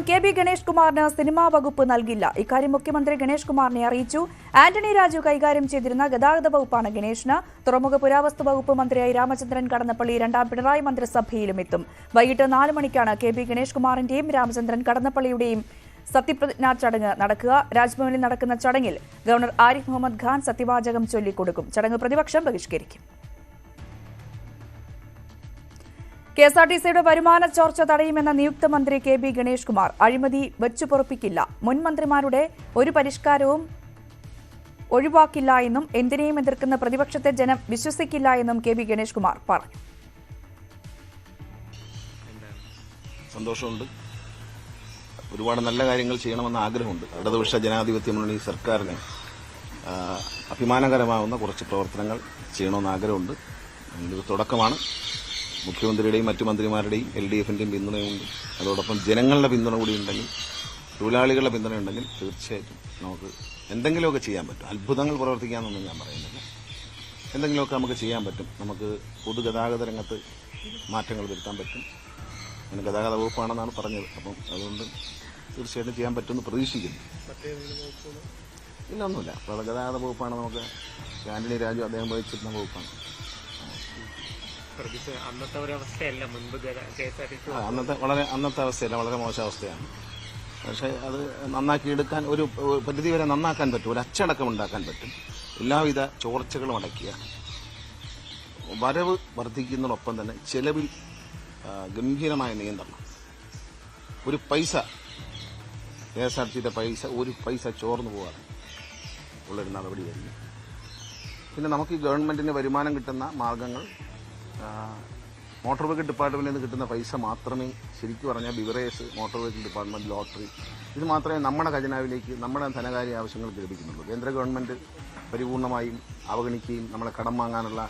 K B Ganesh കുമാറിന് cinema വകുപ്പ് നൽകില്ല. ഇക്കാര്യം മുഖ്യമന്ത്രി ഗണേഷ് കുമാറിനെ അറിയിച്ചു. ആന്റണി രാജു കൈകാര്യം ചെയ്തിരുന്ന ഗതാഗത വകുപ്പാണ് ഗണേഷിന്. തുറമുഖ പുരാവസ്തു വകുപ്പ് മന്ത്രിയായി രാമചന്ദ്രൻ കടന്നപ്പള്ളി രണ്ടാം പിണറായി മന്ത്രിസഭയിലും എത്തും. വൈകിട്ട് 4 മണിക്കാണ് കെ ബി ഗണേഷ് കുമാറിന്റെയും രാമചന്ദ്രൻ കടന്നപ്പള്ളിയുടെയും സത്യപ്രതിജ്ഞാ ചടങ്ങ് നടക്കുക. രാജ്ഭവനിൽ നടക്കുന്ന ചടങ്ങിൽ ഗവർണർ ആരിഫ് മുഹമ്മദ് ഖാൻ സത്യവാചകം ചൊല്ലിക്കൊടുക്കും. ചടങ്ങ് പ്രതിപക്ഷം ബഹിഷ്കരിക്കും. കെഎസ്ആർടിസിയുടെ വരുമാന ചോർച്ച തടയുമെന്ന നിയുക്ത മന്ത്രി കെ ബി ഗണേഷ് കുമാർ. അഴിമതി വെച്ചുപൊറുപ്പിക്കില്ല. മുൻ മന്ത്രിമാരുടെ ഒരു പരിഷ്കാരവും ഒഴിവാക്കില്ല എന്നും എന്തിനേയും എതിർക്കുന്ന പ്രതിപക്ഷത്തെ ജനം വിശ്വസിക്കില്ല എന്നും കെ ബി ഗണേഷ് കുമാർ പറഞ്ഞു. സന്തോഷമുണ്ട്. ഒരുപാട് നല്ല കാര്യങ്ങൾ ചെയ്യണമെന്ന ആഗ്രഹമുണ്ട്. ഇടതുപക്ഷ ജനാധിപത്യ മുന്നണി സർക്കാരിന് അഭിമാനകരമാവുന്ന കുറച്ച് പ്രവർത്തനങ്ങൾ ചെയ്യണമെന്ന് ആഗ്രഹമുണ്ട്. ഇതിന്റെ തുടക്കമാണ്. മുഖ്യമന്ത്രിയുടെയും മറ്റു മന്ത്രിമാരുടെയും LDFന്റെയും പിന്തുണയുണ്ട്. അതോടൊപ്പം ജനങ്ങളുടെ പിന്തുണ കൂടി ഉണ്ടെങ്കിൽ, തൊഴിലാളികളുടെ പിന്തുണ ഉണ്ടെങ്കിൽ തീർച്ചയായിട്ടും നമുക്ക് എന്തെങ്കിലുമൊക്കെ ചെയ്യാൻ പറ്റും. അത്ഭുതങ്ങൾ പ്രവർത്തിക്കാമെന്നൊന്നും ഞാൻ പറയുന്നില്ല. എന്തെങ്കിലുമൊക്കെ നമുക്ക് ചെയ്യാൻ പറ്റും. നമുക്ക് പൊതുഗതാഗത രംഗത്ത് മാറ്റങ്ങൾ വരുത്താൻ പറ്റും. അങ്ങനെ ഗതാഗത വകുപ്പാണെന്നാണ് പറഞ്ഞത്. അപ്പം അതുകൊണ്ട് തീർച്ചയായിട്ടും ചെയ്യാൻ പറ്റുമെന്ന് പ്രതീക്ഷിക്കുന്നു. ഇല്ല, ഒന്നുമില്ല. ഗതാഗത വകുപ്പാണ്. നമുക്ക് ആന്റണി രാജു അദ്ദേഹം വഹിച്ചിരുന്ന വകുപ്പാണ്. അന്നത്തെ അവസ്ഥയല്ല, വളരെ മോശം അവസ്ഥയാണ്. പക്ഷെ അത് നന്നാക്കിയെടുക്കാൻ ഒരു പരിധി വരെ നന്നാക്കാൻ പറ്റും. ഒരു അച്ചടക്കം ഉണ്ടാക്കാൻ പറ്റും. എല്ലാവിധ ചോർച്ചകളും അടക്കിയ വരവ് വർദ്ധിക്കുന്നതോടൊപ്പം തന്നെ ചെലവിൽ ഗംഭീരമായ നിയന്ത്രണം. ഒരു പൈസ KSRTCയുടെ ഒരു പൈസ ചോർന്നു പോകാതെ ഉള്ളൊരു നടപടി വരുന്നു. പിന്നെ നമുക്ക് ഈ ഗവൺമെന്റിന് വരുമാനം കിട്ടുന്ന മാർഗങ്ങൾ മോട്ടോർ വെഹിക്കിൾ ഡിപ്പാർട്ട്മെന്റിൽ നിന്ന് കിട്ടുന്ന പൈസ മാത്രമേ, ശരിക്കും പറഞ്ഞാൽ beverage, motor vehicle department, lottery, ഇത് മാത്രമേ നമ്മുടെ ഖജനാവിലേക്ക് നമ്മുടെ ധനകാര്യ ആവശ്യങ്ങൾക്ക് ലഭിക്കുന്നുള്ളൂ. കേന്ദ്ര ഗവൺമെന്റ് പരിപൂർണമായും അവഗണിക്കുകയും നമ്മളെ കടം വാങ്ങാനുള്ള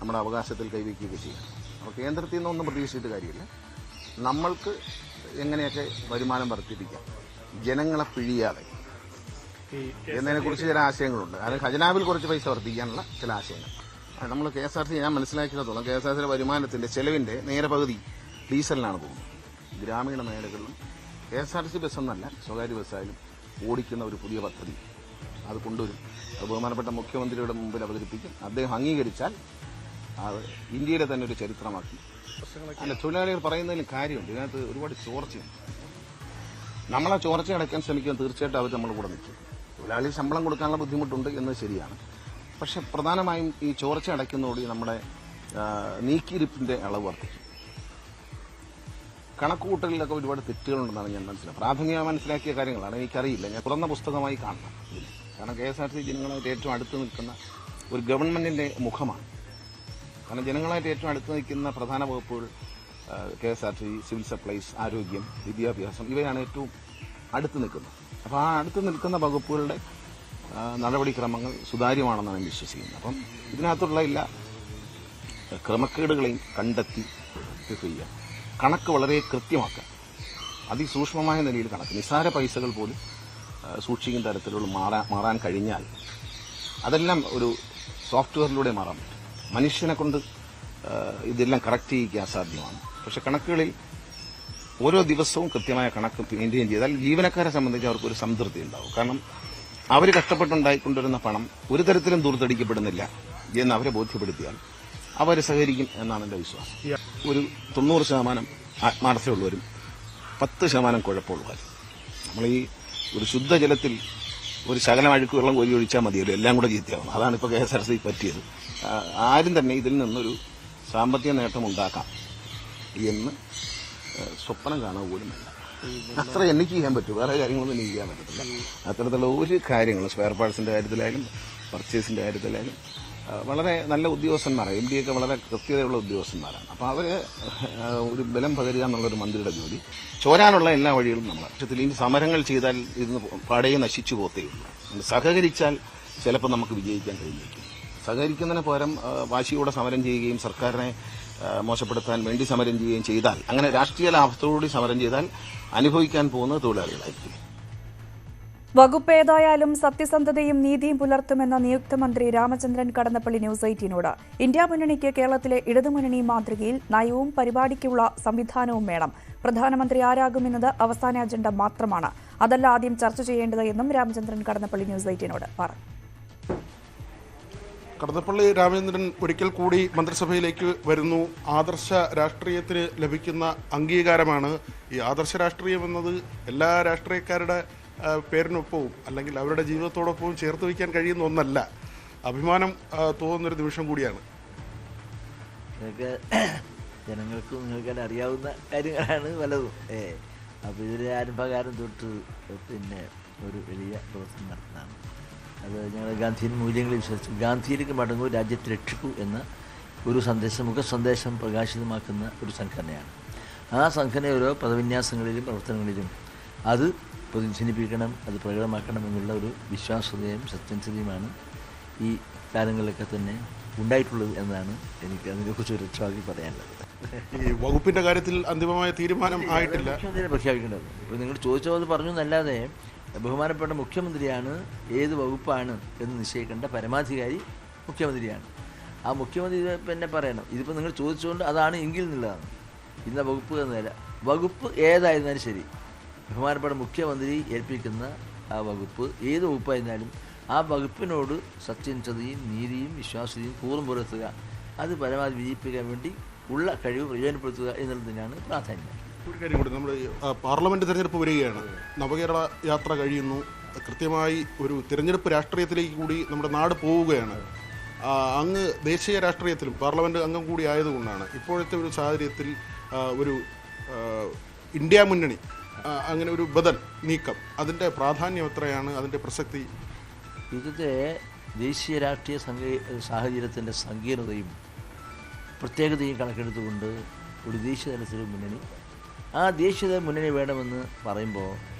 നമ്മുടെ അവകാശത്തിൽ കൈവയ്ക്കുകയൊക്കെ ചെയ്യും. അപ്പോൾ കേന്ദ്രത്തിൽ നിന്നൊന്നും പ്രതീക്ഷിച്ചിട്ട് കാര്യമില്ല. നമ്മൾക്ക് എങ്ങനെയൊക്കെ വരുമാനം വർദ്ധിപ്പിക്കാം, ജനങ്ങളെ പിഴിയാതെ എന്നതിനെക്കുറിച്ച് ചില ആശയങ്ങളുണ്ട്. അത് ഖജനാവിൽ കുറച്ച് പൈസ വർദ്ധിക്കാനുള്ള ചില ആശയങ്ങൾ. നമ്മൾ KSRTC ഞാൻ മനസ്സിലാക്കിയത്തോളം KSRTCയുടെ വരുമാനത്തിന്റെ ചെലവിന്റെ നേരെ പകുതി ഡീസലിനാണ് പോകുന്നത്. ഗ്രാമീണ മേഖലകളിലും KSRTC ബസ്സെന്നല്ല, സ്വകാര്യ ബസ്സായാലും ഓടിക്കുന്ന ഒരു പുതിയ പദ്ധതി അത് കൊണ്ടുവരും. അത് ബഹുമാനപ്പെട്ട മുഖ്യമന്ത്രിയുടെ മുമ്പിൽ അവതരിപ്പിക്കും. അദ്ദേഹം അംഗീകരിച്ചാൽ അത് ഇന്ത്യയുടെ തന്നെ ഒരു ചരിത്രമാക്കി. അല്ല, തൊഴിലാളികൾ പറയുന്നതിന് കാര്യമുണ്ട്. ഇതിനകത്ത് ഒരുപാട് ചോർച്ചയുണ്ട്. നമ്മളെ ചോർച്ച അടയ്ക്കാൻ ശ്രമിക്കാൻ തീർച്ചയായിട്ടും അവർ നമ്മൾ കൂടെ നിൽക്കും. തൊഴിലാളി ശമ്പളം കൊടുക്കാനുള്ള ബുദ്ധിമുട്ടുണ്ട് എന്നത് ശരിയാണ്. പക്ഷെ പ്രധാനമായും ഈ ചോർച്ച അടയ്ക്കുന്നതോടെ നമ്മുടെ നീക്കിയിരിപ്പിന്റെ അളവ് വർദ്ധിക്കും. കണക്കുകൂട്ടലിലൊക്കെ ഒരുപാട് തെറ്റുകളുണ്ടെന്നാണ് ഞാൻ മനസ്സിലാക്കുന്നത്. പ്രാഥമികമായി മനസ്സിലാക്കിയ കാര്യങ്ങളാണ്, എനിക്കറിയില്ല. ഞാൻ തുറന്ന പുസ്തകമായി കാണണം. കാരണം KSRTC ജനങ്ങളായിട്ട് ഏറ്റവും അടുത്ത് നിൽക്കുന്ന ഒരു ഗവൺമെന്റിന്റെ മുഖമാണ്. കാരണം ജനങ്ങളായിട്ട് ഏറ്റവും അടുത്ത് നിൽക്കുന്ന പ്രധാന വകുപ്പുകൾ KSRTC, സിവിൽ സപ്ലൈസ്, ആരോഗ്യം, വിദ്യാഭ്യാസം, ഇവയാണ് ഏറ്റവും അടുത്ത് നിൽക്കുന്നത്. അപ്പോൾ ആ അടുത്ത് നിൽക്കുന്ന വകുപ്പുകളുടെ നടപടിക്രമങ്ങൾ സുതാര്യമാണെന്നാണ് ഞാൻ വിശ്വസിക്കുന്നത്. അപ്പം ഇതിനകത്തുള്ള എല്ലാ ക്രമക്കേടുകളെയും കണ്ടെത്തി ചെയ്യുക, കണക്ക് വളരെ കൃത്യമാക്കുക, അതിസൂക്ഷ്മമായ നിലയിൽ കണക്ക്, നിസ്സാര പൈസകൾ പോലും സൂക്ഷിക്കുന്ന തരത്തിലുള്ള മാറാൻ കഴിഞ്ഞാൽ അതെല്ലാം ഒരു സോഫ്റ്റ്വെയറിലൂടെ മാറാൻ പറ്റും. മനുഷ്യനെ കൊണ്ട് ഇതെല്ലാം കറക്റ്റ് ചെയ്യിക്കാൻ അസാധ്യമാണ്. പക്ഷെ കണക്കുകളിൽ ഓരോ ദിവസവും കൃത്യമായ കണക്ക് മെയിൻറ്റെയിൻ ചെയ്താൽ ജീവനക്കാരെ സംബന്ധിച്ച് അവർക്കൊരു സംതൃപ്തി ഉണ്ടാവും. കാരണം അവർ കഷ്ടപ്പെട്ടുണ്ടായിക്കൊണ്ടിരുന്ന പണം ഒരു തരത്തിലും ദൂർത്തടിക്കപ്പെടുന്നില്ല എന്ന് അവരെ ബോധ്യപ്പെടുത്തിയാൽ അവർ സഹകരിക്കും എന്നാണ് എന്റെ വിശ്വാസം. ഒരു 90% ആത്മാർത്ഥതയുള്ളവരും 10% കുഴപ്പമുള്ളവരും. നമ്മൾ ഈ ഒരു ശുദ്ധജലത്തിൽ ഒരു ശകലം അഴുക്ക് വെള്ളം കോരി ഒഴിച്ചാൽ മതിയല്ലോ, എല്ലാം കൂടെ ചീത്തയാവും. അതാണ് ഇപ്പോൾ KSRTC പറ്റിയത്. ആരും തന്നെ ഇതിൽ നിന്നൊരു സാമ്പത്തിക നേട്ടം ഉണ്ടാക്കാം എന്ന് സ്വപ്നം കാണുക പോലും വേണ്ട. അത്ര എനിക്ക് ചെയ്യാൻ പറ്റും, വേറെ കാര്യങ്ങളൊന്നും എനിക്ക് ചെയ്യാൻ പറ്റത്തില്ല. അത്തരത്തിലുള്ള ഒരു കാര്യങ്ങളും സ്പെയർ പാർട്സിന്റെ കാര്യത്തിലായാലും പർച്ചേസിന്റെ കാര്യത്തിലായാലും വളരെ നല്ല ഉദ്യോഗസ്ഥന്മാരാണ്. MD ഒക്കെ വളരെ കൃത്യതയുള്ള ഉദ്യോഗസ്ഥന്മാരാണ്. അപ്പോൾ അവര് ഒരു ബലം പകരുക എന്നുള്ളൊരു മന്ത്രിയുടെ ജോലി. ചോരാനുള്ള എല്ലാ വഴികളും നമ്മൾ പക്ഷത്തിൽ ഇനി സമരങ്ങൾ ചെയ്താൽ ഇതിന് പാടയെ നശിച്ചു പോത്തേയുള്ളൂ. സഹകരിച്ചാൽ ചിലപ്പോൾ നമുക്ക് വിജയിക്കാൻ കഴിയില്ല. സഹകരിക്കുന്നതിന് പകരം വാശിയോടെ സമരം ചെയ്യുകയും സർക്കാരിനെ മോശപ്പെടുത്താൻ വേണ്ടി സമരം ചെയ്യുകയും ചെയ്താൽ, അങ്ങനെ രാഷ്ട്രീയ ലാഭത്തോടുകൂടി സമരം ചെയ്താൽ അനുഭവിക്കാൻ പോകുന്നത് തൊഴിലാളികളായിരിക്കും. വകുപ്പ് ഏതായാലും സത്യസന്ധതയും നീതിയും പുലർത്തുമെന്ന നിയുക്ത മന്ത്രി രാമചന്ദ്രൻ കടന്നപ്പള്ളി ന്യൂസ് 18നോട്. ഇന്ത്യ മുന്നണിക്ക് കേരളത്തിലെ ഇടതുമുന്നണി മാതൃകയിൽ നയവും പരിപാടിക്കുള്ള സംവിധാനവും വേണം. പ്രധാനമന്ത്രി ആരാകുമെന്നത് അവസാന അജണ്ട മാത്രമാണ്, അതല്ല ആദ്യം ചർച്ച ചെയ്യേണ്ടത് എന്നും രാമചന്ദ്രൻ കടന്നപ്പള്ളി ന്യൂസ് 18നോട് പറഞ്ഞു. കടന്നപ്പള്ളി രാമചന്ദ്രൻ ഒരിക്കൽ കൂടി മന്ത്രിസഭയിലേക്ക് വരുന്നു. ആദർശ രാഷ്ട്രീയത്തിന് ലഭിക്കുന്ന അംഗീകാരമാണ്. ഈ ആദർശ രാഷ്ട്രീയം എന്നത് എല്ലാ രാഷ്ട്രീയക്കാരുടെ പേരിനൊപ്പവും അല്ലെങ്കിൽ അവരുടെ ജീവിതത്തോടൊപ്പവും ചേർത്ത് വയ്ക്കാൻ കഴിയുന്ന ഒന്നല്ല. അഭിമാനം തോന്നുന്നൊരു നിമിഷം കൂടിയാണ്. ജനങ്ങൾക്കും നിങ്ങൾക്കെല്ലാം അറിയാവുന്ന കാര്യങ്ങളാണ് പലതും. അപ്പോൾ ഇതിൻ്റെ ആരംഭകാലം തൊട്ട് ഒരു വലിയ പ്രവർത്തനം നടത്തുന്നതാണ്. അത് ഞങ്ങൾ ഗാന്ധിയൻ മൂല്യങ്ങളിൽ വിശ്വസിച്ചു. ഗാന്ധിയിലേക്ക് മടങ്ങൂ, രാജ്യത്തെ രക്ഷിക്കൂ എന്ന ഒരു സന്ദേശം, മുഖസന്ദേശം പ്രകാശിതമാക്കുന്ന ഒരു സംഘടനയാണ്. ആ സംഘടന ഓരോ പദവിന്യാസങ്ങളിലും പ്രവർത്തനങ്ങളിലും അത് പ്രതിനിധീകരിക്കണം, അത് പ്രകടമാക്കണം എന്നുള്ള ഒരു വിശ്വാസ്യതയും സത്യസന്ധതയുമാണ് ഈ കാലങ്ങളിലൊക്കെ തന്നെ ഉണ്ടായിട്ടുള്ളത് എന്നാണ് എനിക്ക് അതിനെക്കുറിച്ച് ഒരു ഉത്തരവാദി പറയാനുള്ളത്. ഈ വകുപ്പിൻ്റെ കാര്യത്തിൽ അന്തിമമായ തീരുമാനം ആയിട്ടില്ല, മുഖ്യമന്ത്രിയെ പ്രഖ്യാപിക്കേണ്ടത്. ഇപ്പോൾ നിങ്ങൾ ചോദിച്ചത് പറഞ്ഞു എന്നല്ലാതെ ബഹുമാനപ്പെട്ട മുഖ്യമന്ത്രിയാണ് ഏത് വകുപ്പാണ് എന്ന് നിശ്ചയിക്കേണ്ട പരമാധികാരി മുഖ്യമന്ത്രിയാണ്. ആ മുഖ്യമന്ത്രി പറയണം. ഇതിപ്പോൾ നിങ്ങൾ ചോദിച്ചുകൊണ്ട് അതാണ് എങ്കിൽ എന്നുള്ളതാണ്. ഇന്ന വകുപ്പ് എന്നല്ല, വകുപ്പ് ഏതായിരുന്നാലും ശരി, ബഹുമാനപ്പെട്ട മുഖ്യമന്ത്രി ഏൽപ്പിക്കുന്ന ആ വകുപ്പ് ഏത് വകുപ്പായിരുന്നാലും ആ വകുപ്പിനോട് സത്യസന്ധതയും നീതിയും വിശ്വാസ്യതയും പൂർവ്വം പുലർത്തുക, അത് പരമാവധി വിജയിപ്പിക്കാൻ വേണ്ടി ഉള്ള കഴിവ് പ്രയോജനപ്പെടുത്തുക എന്നുള്ളതിനാണ് പ്രാധാന്യം. ഒരു കാര്യം കൂടി, നമ്മൾ പാർലമെൻറ്റ് തിരഞ്ഞെടുപ്പ് വരികയാണ്, നവകേരള യാത്ര കഴിയുന്നു, കൃത്യമായി ഒരു തിരഞ്ഞെടുപ്പ് രാഷ്ട്രീയത്തിലേക്ക് കൂടി നമ്മുടെ നാട് പോവുകയാണ്. അങ്ങ് ദേശീയ രാഷ്ട്രീയത്തിലും പാർലമെൻറ്റ് അംഗം കൂടി ആയതുകൊണ്ടാണ് ഇപ്പോഴത്തെ ഒരു സാഹചര്യത്തിൽ ഒരു ഇന്ത്യ മുന്നണി അങ്ങനെ ഒരു ബദൽ നീക്കം, അതിൻ്റെ പ്രാധാന്യം എത്രയാണ്, അതിൻ്റെ പ്രസക്തി? ഇന്നത്തെ ദേശീയ രാഷ്ട്രീയ സാഹചര്യത്തിൻ്റെ സങ്കീർണതയും പ്രത്യേകതയും കണക്കെടുത്തുകൊണ്ട് ഒരു ദേശീയ തലത്തിൽ മുന്നണി, ആ ദേശീയ മുന്നണി വേണമെന്ന് പറയുമ്പോൾ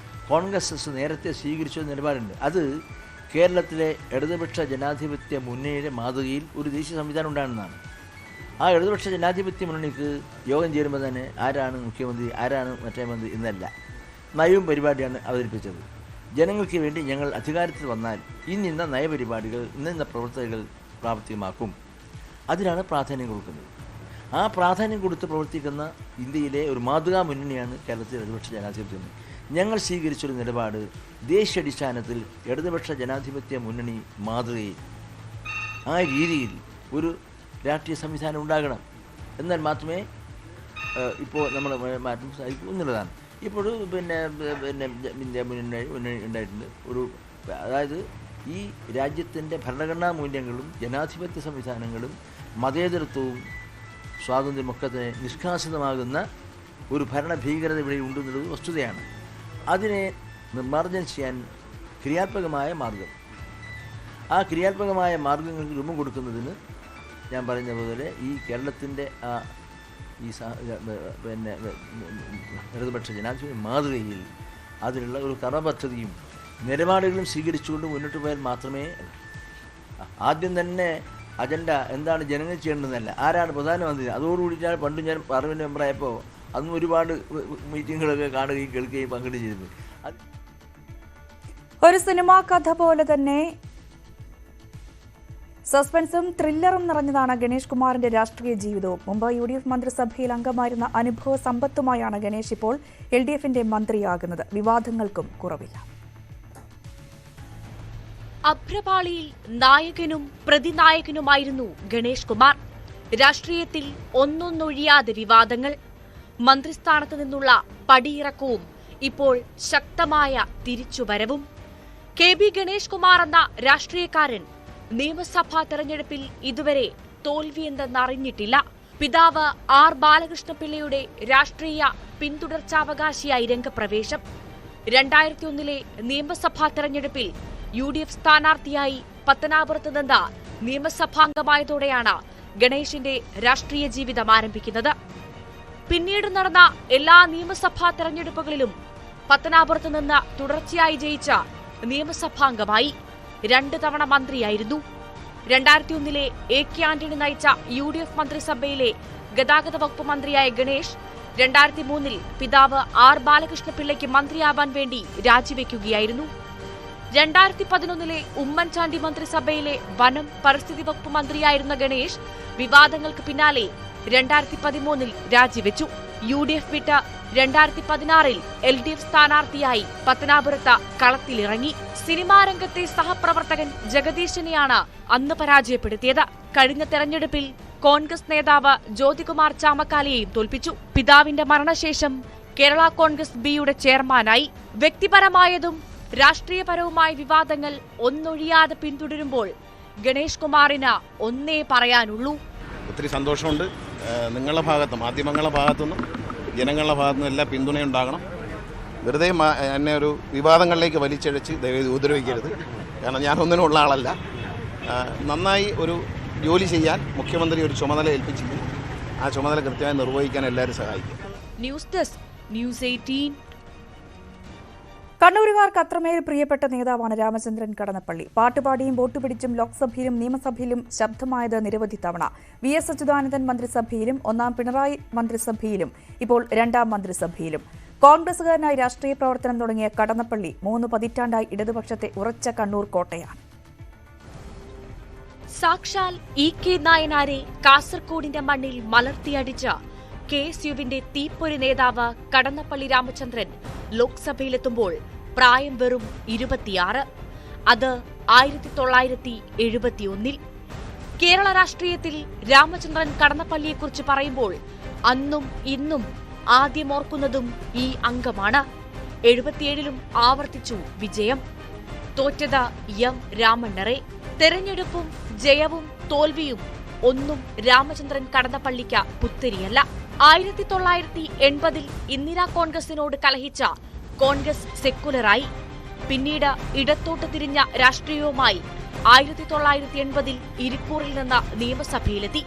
കോൺഗ്രസ് നേരത്തെ സ്വീകരിച്ച നിലപാടുണ്ട്. അത് കേരളത്തിലെ ഇടതുപക്ഷ ജനാധിപത്യ മുന്നണിയുടെ മാതൃകയിൽ ഒരു ദേശീയ സംവിധാനം ഉണ്ടാകുന്നതാണ്. ആ ഇടതുപക്ഷ ജനാധിപത്യ മുന്നണിക്ക് യോഗം ചേരുമ്പോൾ തന്നെ ആരാണ് മുഖ്യമന്ത്രി, ആരാണ് മറ്റേ മന്ത്രി എന്നല്ല, നയവും പരിപാടിയാണ് അവതരിപ്പിച്ചത്. ജനങ്ങൾക്ക് വേണ്ടി ഞങ്ങൾ അധികാരത്തിൽ വന്നാൽ ഇന്നിന്ന നയപരിപാടികൾ, ഇന്നിന്ന പ്രവർത്തനങ്ങൾ പ്രാവർത്തികമാക്കും. അതിനാണ് പ്രാധാന്യം കൊടുക്കുന്നത്. ആ പ്രാധാന്യം കൊടുത്ത് പ്രവർത്തിക്കുന്ന ഇന്ത്യയിലെ ഒരു മാതൃകാ മുന്നണിയാണ് കേരളത്തിലെ ഇടതുപക്ഷ ജനാധിപത്യ മുന്നണി. ഞങ്ങൾ സ്വീകരിച്ചൊരു നിലപാട് ദേശീയാടിസ്ഥാനത്തിൽ ഇടതുപക്ഷ ജനാധിപത്യ മുന്നണി മാതൃകയിൽ ആ രീതിയിൽ ഒരു രാഷ്ട്രീയ സംവിധാനം ഉണ്ടാകണം. എന്നാൽ മാത്രമേ ഇപ്പോൾ നമ്മൾ മാറ്റം സാധിക്കൂ എന്നുള്ളതാണ്. ഇപ്പോൾ ഇന്ത്യ മുന്നണി ഉണ്ടായിട്ടുണ്ട്. അതായത് ഈ രാജ്യത്തിൻ്റെ ഭരണഘടനാ മൂല്യങ്ങളും ജനാധിപത്യ സംവിധാനങ്ങളും മതേതരത്വവും സ്വാതന്ത്ര്യമൊക്കെ തന്നെ നിഷ്കാസിതമാകുന്ന ഒരു ഭരണഭീകരത ഇവിടെ ഉണ്ടെന്നുള്ളത് വസ്തുതയാണ്. അതിനെ നിർമ്മാർജ്ജനം ചെയ്യാൻ ക്രിയാത്മകമായ മാർഗം, ആ ക്രിയാത്മകമായ മാർഗങ്ങൾക്ക് രൂപം കൊടുക്കുന്നതിന് ഞാൻ പറഞ്ഞ പോലെ ഈ കേരളത്തിൻ്റെ ഈ ഇടതുപക്ഷ ജനാധിപത്യ മാതൃകയിൽ അതിലുള്ള ഒരു കർമ്മപദ്ധതിയും നിലപാടുകളും സ്വീകരിച്ചുകൊണ്ട് മുന്നോട്ട് പോയാൽ മാത്രമേ, ആദ്യം തന്നെ അജണ്ട എന്താണ് ജനങ്ങൾ ചെയ്യേണ്ടതെന്നല്ല, ആരാണ് പ്രധാനമന്ത്രി, അതോടുകൂടിയിട്ടാണ് പണ്ട് ഞാൻ പാർലമെൻറ്റ് മെമ്പറായപ്പോൾ അന്നും ഒരുപാട് മീറ്റിങ്ങുകളൊക്കെ കാണുകയും കേൾക്കുകയും പങ്കെടുക്കുകയും ചെയ്തിരുന്നു. ഒരു സിനിമാ കഥ പോലെ തന്നെ സസ്പെൻസും ത്രില്ലറും നിറഞ്ഞതാണ് ഗണേഷ് കുമാറിന്റെ രാഷ്ട്രീയ ജീവിതവും. മുമ്പ് UDF മന്ത്രിസഭയിൽ അംഗമായിരുന്ന അനുഭവ സമ്പത്തുമായാണ് ഗണേഷ് ഇപ്പോൾ LDFന്റെ മന്ത്രിയാകുന്നത്. വിവാദങ്ങൾക്കും കുറവില്ല. അഭ്രപാളിയിൽ നായകനും പ്രതിനായകനുമായിരുന്നു ഗണേഷ് കുമാർ. രാഷ്ട്രീയത്തിൽ ഒന്നൊന്നൊഴിയാതെ വിവാദങ്ങൾ. മന്ത്രിസ്ഥാനത്ത് നിന്നുള്ള പടിയിറക്കവും ഇപ്പോൾ ശക്തമായ തിരിച്ചുവരവും. KB ഗണേഷ് കുമാർ എന്ന രാഷ്ട്രീയക്കാരൻ നിയമസഭാ തെരഞ്ഞെടുപ്പിൽ ഇതുവരെ തോൽവിയെന്തെന്നറിഞ്ഞിട്ടില്ല. പിതാവ് R ബാലകൃഷ്ണപിള്ളയുടെ രാഷ്ട്രീയ പിന്തുടർച്ചാവകാശിയായി രംഗപ്രവേശം. 2001 നിയമസഭാ തെരഞ്ഞെടുപ്പിൽ UDF സ്ഥാനാർത്ഥിയായി പത്തനാപുരത്ത് നിന്ന് നിയമസഭാംഗമായതോടെയാണ് ഗണേഷിന്റെ രാഷ്ട്രീയ ജീവിതം ആരംഭിക്കുന്നത്. പിന്നീട് നടന്ന എല്ലാ നിയമസഭാ തെരഞ്ഞെടുപ്പുകളിലും പത്തനാപുരത്ത് നിന്ന് തുടർച്ചയായി ജയിച്ച നിയമസഭാംഗമായി. 2 തവണ മന്ത്രിയായിരുന്നു. 2001 AK ആന്റണി നയിച്ച UDF മന്ത്രിസഭയിലെ ഗതാഗത വകുപ്പ് മന്ത്രിയായ ഗണേഷ് 2003 പിതാവ് R ബാലകൃഷ്ണപിള്ളയ്ക്ക് മന്ത്രിയാവാൻ വേണ്ടി രാജിവെക്കുകയായിരുന്നു. 2011 ഉമ്മൻചാണ്ടി മന്ത്രിസഭയിലെ വനം പരിസ്ഥിതി വകുപ്പ് മന്ത്രിയായിരുന്ന ഗണേഷ് വിവാദങ്ങൾക്ക് പിന്നാലെ 2013 രാജിവെച്ചു. UDF വിട്ട് 2016 LDF സ്ഥാനാർത്ഥിയായി പത്തനാപുരത്ത് കളത്തിലിറങ്ങി. സിനിമാ രംഗത്തെ സഹപ്രവർത്തകൻ ജഗദീശനെയാണ് അന്ന് പരാജയപ്പെടുത്തിയത്. കഴിഞ്ഞ തെരഞ്ഞെടുപ്പിൽ കോൺഗ്രസ് നേതാവ് ജ്യോതികുമാർ ചാമക്കാലയെയും തോൽപ്പിച്ചു. പിതാവിന്റെ മരണശേഷം കേരള കോൺഗ്രസ് ബിയുടെ ചെയർമാനായി. വ്യക്തിപരമായതും രാഷ്ട്രീയപരവുമായ വിവാദങ്ങൾ ഒന്നൊഴിയാതെ പിന്തുടരുമ്പോൾ ഗണേഷ് കുമാറിന് ഒന്നേ പറയാനുള്ളൂ. ഒത്തിരി സന്തോഷമുണ്ട്. നിങ്ങളുടെ ഭാഗത്തും മാധ്യമങ്ങളുടെ ഭാഗത്തുനിന്നും ജനങ്ങളുടെ ഭാഗത്തുനിന്നും എല്ലാ പിന്തുണയുണ്ടാകണം. വെറുതെ എന്നെ ഒരു വിവാദങ്ങളിലേക്ക് വലിച്ചഴച്ച് ദയവേദി ഉപദ്രവിക്കരുത്. കാരണം ഞാനൊന്നിനുള്ള ആളല്ല. നന്നായി ഒരു ജോലി ചെയ്യാൻ മുഖ്യമന്ത്രി ഒരു ചുമതല ഏൽപ്പിച്ചിട്ടുണ്ട്. ആ ചുമതല കൃത്യമായി നിർവഹിക്കാൻ എല്ലാവരും സഹായിക്കും. News desk news 18. കണ്ണൂരുകാർക്ക് അത്രമേൽ പ്രിയപ്പെട്ട നേതാവാണ് രാമചന്ദ്രൻ കടന്നപ്പള്ളി. പാട്ടുപാടിയും വോട്ടുപിടിച്ചും ലോക്സഭയിലും നിയമസഭയിലും ശബ്ദമായത് നിരവധി തവണ. VS അച്യുതാനന്ദൻ മന്ത്രിസഭയിലും 1-ാം പിണറായി മന്ത്രിസഭയിലും ഇപ്പോൾ 2-ാം മന്ത്രിസഭയിലും. കോൺഗ്രസുകാരനായി രാഷ്ട്രീയ പ്രവർത്തനം തുടങ്ങിയ കടന്നപ്പള്ളി 3 പതിറ്റാണ്ടായി ഇടതുപക്ഷത്തെ ഉറച്ച കണ്ണൂർ കോട്ടയാണ്. സാക്ഷാൽ EK നായനാരെ കാസർകോടിന്റെ മണ്ണിൽ മലർത്തിയടിച്ച KSUവിന്റെ തീപ്പൊരി നേതാവ് കടന്നപ്പള്ളി രാമചന്ദ്രൻ ലോക്സഭയിലെത്തുമ്പോൾ പ്രായം വെറും 26. അത് 1971. കേരള രാഷ്ട്രീയത്തിൽ രാമചന്ദ്രൻ കടന്നപ്പള്ളിയെക്കുറിച്ച് പറയുമ്പോൾ അന്നും ഇന്നും ആദ്യം ഓർക്കുന്നതും ഈ അംഗമാണ്. 77ലും ആവർത്തിച്ചു വിജയം. തോറ്റത് M. രാമണ്ണറെ. തെരഞ്ഞെടുപ്പും ജയവും തോൽവിയും ഒന്നും രാമചന്ദ്രൻ കടന്നപ്പള്ളിക്ക് പുത്തരിയല്ല. 1980 ഇന്ദിരാ കോൺഗ്രസിനോട് കലഹിച്ച കോൺഗ്രസ് സെക്കുലറായി. പിന്നീട് ഇടത്തോട്ട് തിരിഞ്ഞ രാഷ്ട്രീയവുമായി 1980 ഇരിക്കൂറിൽ നിന്ന് നിയമസഭയിലെത്തി.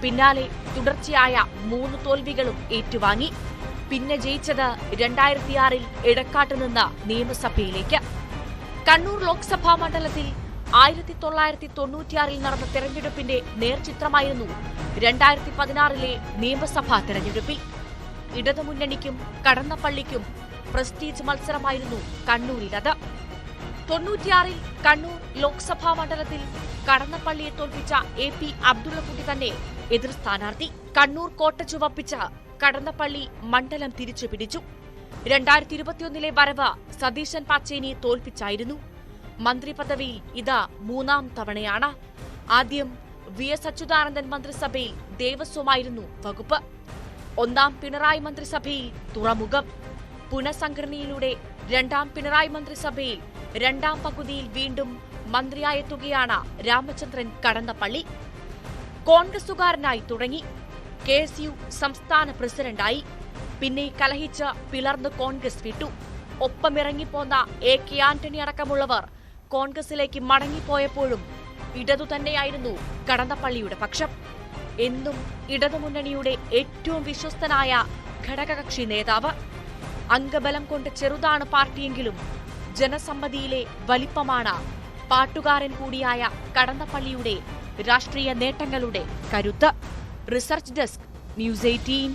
പിന്നാലെ തുടർച്ചയായ 3 തോൽവികളും ഏറ്റുവാങ്ങി. പിന്നെ ജയിച്ചത് 2006 എടക്കാട്ട് നിന്ന് നിയമസഭയിലേക്ക്. കണ്ണൂർ ലോക്സഭാ മണ്ഡലത്തിൽ 1996 നടന്ന തെരഞ്ഞെടുപ്പിന്റെ നേർചിത്രമായിരുന്നു 2016 നിയമസഭാ തെരഞ്ഞെടുപ്പിൽ. ഇടതുമുന്നണിക്കും കടന്നപ്പള്ളിക്കും പ്രസ്റ്റീജ് മത്സരമായിരുന്നു കണ്ണൂരിലത്. 96 കണ്ണൂർ ലോക്സഭാ മണ്ഡലത്തിൽ കടന്നപ്പള്ളിയെ തോൽപ്പിച്ച AP അബ്ദുള്ളക്കുട്ടി തന്നെ എതിർ സ്ഥാനാർത്ഥി. കണ്ണൂർ കോട്ട ചുവപ്പിച്ച കടന്നപ്പള്ളി മണ്ഡലം തിരിച്ചുപിടിച്ചു. 2021 വരവ് സതീശൻ പാച്ചേനിയെ തോൽപ്പിച്ചായിരുന്നു. മന്ത്രിപദവിയിൽ ഇത് 3-ാം തവണയാണ്. ആദ്യം VS അച്യുതാനന്ദൻ മന്ത്രിസഭയിൽ ദേവസ്വമായിരുന്നു വകുപ്പ്. 1-ാം പിണറായി മന്ത്രിസഭയിൽ തുറമുഖം. പുനഃസംഘടനയിലൂടെ 2-ാം പിണറായി മന്ത്രിസഭയിൽ 2-ാം പകുതിയിൽ വീണ്ടും മന്ത്രിയായെത്തുകയാണ് രാമചന്ദ്രൻ കടന്നപ്പള്ളി. കോൺഗ്രസുകാരനായി തുടങ്ങി. KSU സംസ്ഥാന പ്രസിഡന്റായി. പിന്നെ കലഹിച്ച് പിളർന്ന് കോൺഗ്രസ് വിട്ടു. ഒപ്പമിറങ്ങിപ്പോന്ന AK ആന്റണി അടക്കമുള്ളവർ കോൺഗ്രസിലേക്ക് മടങ്ങിപ്പോയപ്പോഴും ഇടതുതന്നെയായിരുന്നു കടന്നപ്പള്ളിയുടെ പക്ഷം. എന്നും ഇടതുമുന്നണിയുടെ ഏറ്റവും വിശ്വസ്തനായ ഘടകകക്ഷി നേതാവ്. അംഗബലം കൊണ്ട് ചെറുതാണ് പാർട്ടിയെങ്കിലും ജനസമ്മതിയിലെ വലിപ്പമാണ് പാട്ടുകാരൻ കൂടിയായ കടന്നപ്പള്ളിയുടെ രാഷ്ട്രീയ നേട്ടങ്ങളുടെ കരുത്ത്. Research desk news 18.